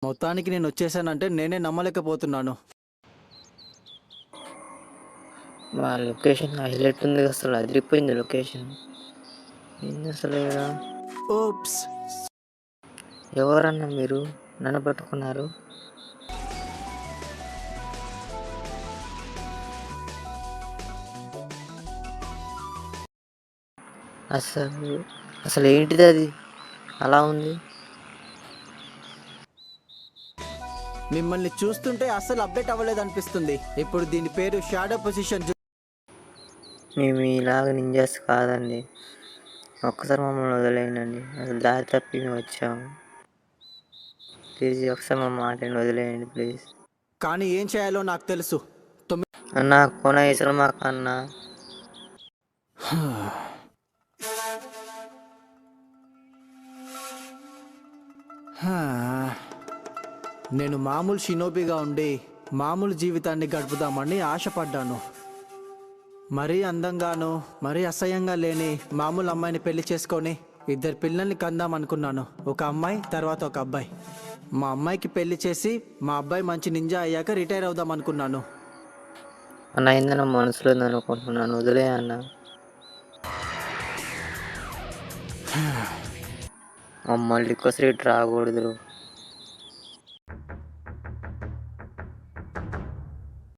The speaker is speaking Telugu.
మొత్తానికి నేను వచ్చేసానంటే నేనే నమ్మలేకపోతున్నాను. మా లొకేషన్ హైలైట్ ఉంది, అసలు అదిరిపోయింది లొకేషన్. ఏంది అసలు ఈడ? ఓప్స్. ఎవరన్నా మీరు నన్ను పట్టుకున్నారు? అసలు అసలు ఏంటిది అది అలా ఉంది? మిమ్మల్ని చూస్తుంటే అస్సలు అప్డేట్ అవ్వలేదనిపిస్తుంది. ఇప్పుడు దీని పేరు షాడో పొజిషన్. మేము ఇలాగ నింజాస్ కాదండి. ఒక్కసారి మమ్మల్ని వదిలేయండి. అసలు దారి తప్పి మేము వచ్చాము. ప్లీజ్ ఒకసారి మా మాటని వదిలేయండి ప్లీజ్. కానీ ఏం చేయాలో నాకు తెలుసు. అన్న కొన ఇసలు మాకు అన్న. నేను మామూలు షినోబిగా ఉండి మామూలు జీవితాన్ని గడుపుదామని ఆశపడ్డాను. మరీ అందంగాను మరీ అసహ్యంగా లేని మామూలు అమ్మాయిని పెళ్లి చేసుకొని 2 పిల్లల్ని కందాం అనుకున్నాను. ఒక అమ్మాయి, తర్వాత ఒక అబ్బాయి. మా అమ్మాయికి పెళ్లి చేసి మా అబ్బాయి మంచి నింజా అయ్యాక రిటైర్ అవుదాం అనుకున్నాను. అన్న ఏందన్నా మనసులో ఉందనుకుంటున్నాను, వదిలే అన్న. మళ్ళీ ఇంకోసారి ఇటు రాకూడదు.